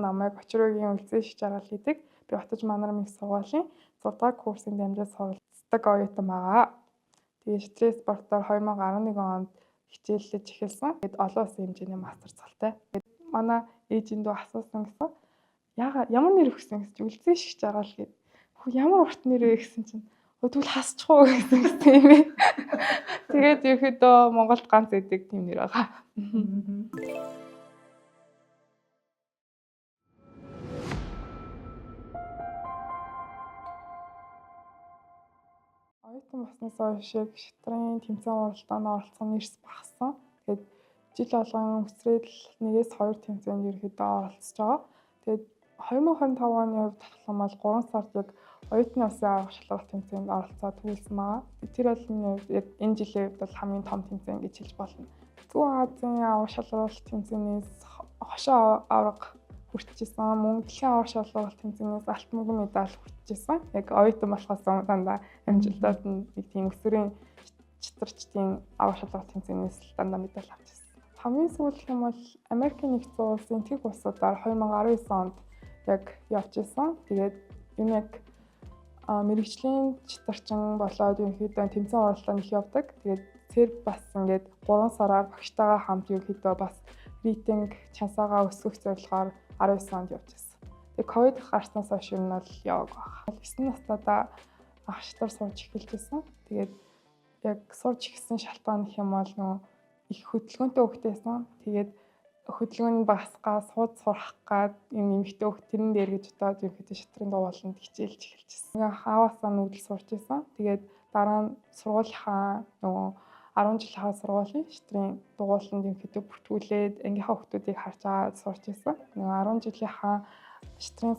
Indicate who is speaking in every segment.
Speaker 1: намайг Очроогийн үлзий шиг жаргал хийдэг. Би Батж Манармын их сургуулийн 6 дугаар курсын дамжаад суралцдаг оюутан байгаа. Тэгээ шатрын спортоор 2011 онд хичээллэж эхэлсэн. Тэгэд олон улсын хэмжээний мастер цалтай. Манай ээжиндөө асуусан гэсэн. Ямар нэр өгсөн гэж үлзий шиг жаргал гээд. Хөө ямар урт нэрээ гэсэн чинь тэгвэл хасчих уу гэсэн юм ээ. Тэгээд ерөөдөө Монголд ганц эдэг тийм нэр байгаа. Оюутан болсноос хойш шатрын тэмцээн уралдаанд оролцох нэрс багассан. Тэгээд жил болгон өсрээд 1-2 тэмцээнд ерөөдөө оролцож байгаа. Тэгээд 2025 оны хувьд татгалмал 3 сард яг оюутны улсын авах шалралт тэмцээнд оролцоод төгөлсөн байгаа. Тэр бол миний хувьд яг энэ жилийн хувьд бол хамгийн том тэмцээн гэж хэлж болно. Зүүн Азийн авах шалралт тэмцээнээс хошоо авраг хүртчихсэн. Мөн дэлхийн авах шалралт тэмцээнээс алтан мөнгөн медаль хүртчихсэн. Яг оюутан болохоос дандаа амжилтууд нь нэг тийм өсвөрийн чатарчдын авах шалралт тэмцээнээс дандаа медаль авчихсан. Хамгийн сүүлийнх нь бол Америкийн нэгдсэн улсын Тэг улсуудаар 2019 онд яг явж исэн. Тэгээд энэ яг мэрэгжлийн чатарчин болоод ерөнхийдөө тэмцээн уралдаанд их явдаг. Тэгээд цэрг бас ингээд 3 сараар багштайгаа хамт ерөнхийдөө бас рейтинг чансаагаа өсгөх зорилгоор 19 онд явж исэн. Тэгээд ковид гарснаас хойш юм бол яваг баг. 9 настайдаа ах шатар сурч эхэлж исэн. Тэгээд яг сурч эхэлсэн шалтгаан гэх юм бол нөгөө их хөдөлгөөнтэй хөвгтэйсэн. Тэгээд хөдөлгөөн нь багасгаа сууд сурах гад юм эмхтэй хөвгт тэрэн дээр гэж бодоод ерөнхийдөө шатрын дугууланд хичээлж эхэлчихсэн. Ингээ хаваасаа нүүдэл сурч исэн. Тэгээд дараа нь сургуулийнхаа нөгөө 10 жилийнхаа сургуулийн шатрын дугууланд ерөнхийдөө бүртгүүлээд ангийнхаа хөвгтүүдийг харж аваад сурч исэн. Нөгөө 10 жилийнхаа шатрын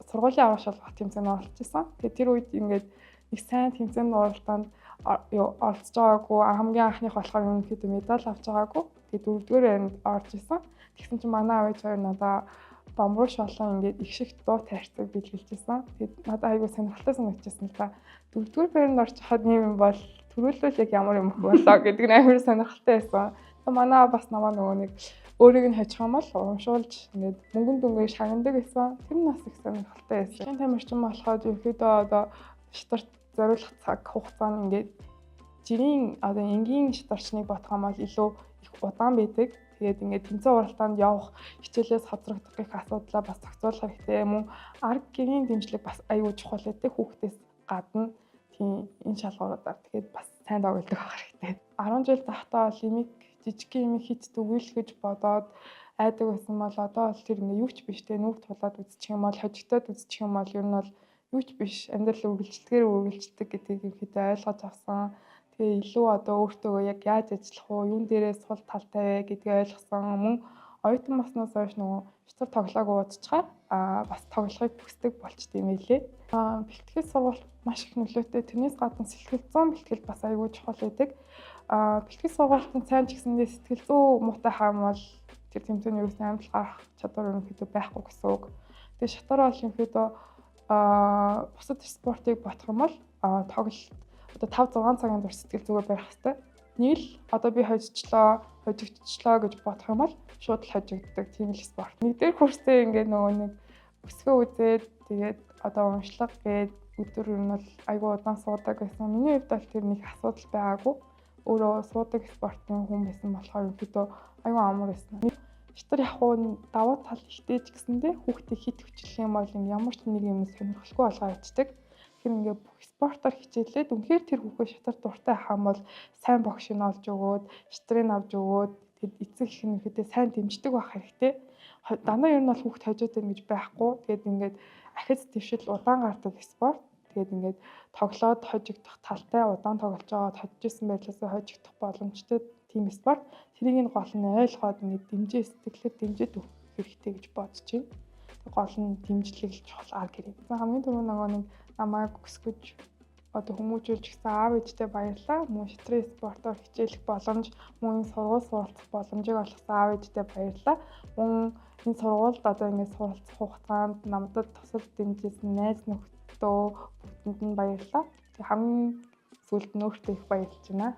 Speaker 1: сургуулийн авах шалралт тэмцээнд оролцож исэн. Тэгээд тэр үед ингээд их сайн тэмцээнд оролдоонд оролцож байгаагүй хамгийн анхных болохоор ерөнхийдөө медаль авч байгаагүй. Тэгээд 4-р байранд орж исэн. Тэгсэн чинь манай аав ээж хоёр надаа бамбууш болон ингээд их шиг дуу таарцаг бэлгэлжсэн. Тэгээд надад айгүй сонирхолтой санагдчихсан л да. 4-р байранд орж хаад юм бол төрүүлвэл яг ямар юм болоо гэдэг нь амар сонирхолтой байсан. Тэгээд манай аав бас намаа нөгөө нэг өөрийг нь хожих юм бол урамшуулж ингээд мөнгөн дүнгээр шагнадаг байсан. Тэр нь бас их сонирхолтой байсан. Шинэ тамирчин болоход ерөөдөө одоо шатарт зориулах цаг хугацаа нь ингээд жирийн одоо энгийн шатарчныг бодох юм бол илүү их удаан байдаг. Тэгээд ингээд тэмцээн уралдаанд явах хичээлээс хоцрогдох гэх асуудлаа бас зохицуулах хэрэгтэй. Мөн арга гэрийн дэмжлэг бас аюул чухал байдаг. Хүүхдээс гадна тийм энэ шалгууруудаар тэгээд бас сайн тоглодог байх хэрэгтэй. 10 жил захтаа бол имийг жижиг имийг хит дүгүүлэх гэж бодоод айдаг байсан бол одоо бол тэр ингээд юу ч биш те нүг тулаад үзчих юм бол хожигдоод үзчих юм бол ер нь бол юу ч биш амьдрал үргэлжлэхээр үргэлжлэдэг гэдгийг ихэд ойлгож авсан. Тэгээ илүү одоо өөртөө яг яаж ажиллах вэ, юун дээрээ сул талтай вэ гэдгийг ойлгосон. Мөн оюутан болсноос хойш нөгөө шатар тоглоагүй удчихаар бас тоглохыг хүсдэг болчтой юм билээ. Бэлтгэл сургалт маш их нөлөөтэй. Тэрнээс гадна сэтгэл зүйн бэлтгэл бас аюул чухал байдаг. Бэлтгэл сургалтанд сайн ч гэсэндээ сэтгэл зүй муутай хаам бол тэр тэмцээний ерөөсөө амжилт гарах чадвар ерөнхийдөө байхгүй гэсэн үг. Тэгээ шатар бол ерөнхийдөө бусад спортыг бодох юм бол тоглолт одоо 5-6 цагийн турш сэтгэл зүгээр байх хэрэгтэй. Нэг л одоо би хожигдчлоо гэж бодох юм бол шууд л хожигддаг тийм л спорт. Нэгдүгээр курсээ ингээд нөгөө нэг өсгөө үзээд тэгээд одоо уншлага гээд өдөр нь бол айгүй удаан суудаг гэсэн. Миний хувьд бол тэр нэг асуудал байгаагүй. Өөрөө суудаг спортын хүн байсан болохоор ерөнхийдөө айгүй амар байсан. Шатар явах давуу тал ихтэй ч гэсэндээ хүүхдийг хит хүчлэх юм бол ямар ч нэг юм сонирхолгүй болгоо ячдаг. Тэгэхээр ингээд бүх спортоор хичээлээд үнэхээр тэр хүүхээ шатар дуртай ах юм бол сайн богш нь олж өгөөд, шатрыг авч өгөөд тэгэд эцэг их нь ихэдээ сайн дэмждэг байх хэрэгтэй. Дандаа ер нь бол хүүхд хожоод байна гэж байхгүй. Тэгээд ингээд ахиц твшил удаан гардаг спорт. Тэгээд ингээд тоглоод хожигдох талтай удаан тоглож байгаад хожижсэн байдлаасаа хожигдох боломжтой тийм спорт. Тэрийг нь гол нь ойлгоод ингээд дэмжээ сэтгэлээр дэмжиж өгөх хэрэгтэй гэж бодож байна. Гол нь дэмжлэг л чухал арга гэрээ. Хамгийн түрүү нөгөө нэг намайг өсгөж одоо хүмүүжүүлж гисэн аав ээжтэй баярлалаа. Мөн шатрын спортоор хичээлэх боломж, мөн энэ сургууль суралцах боломжийг олгосон аав ээжтэй баярлалаа. Мөн энэ сургуульд одоо ингээд суралцах хугацаанд намдад тусал дэмжижсэн найз нөхдөө бүгдэнд нь баярлалаа. Хамгийн сүүлд нь өөртөө их баярлж байна.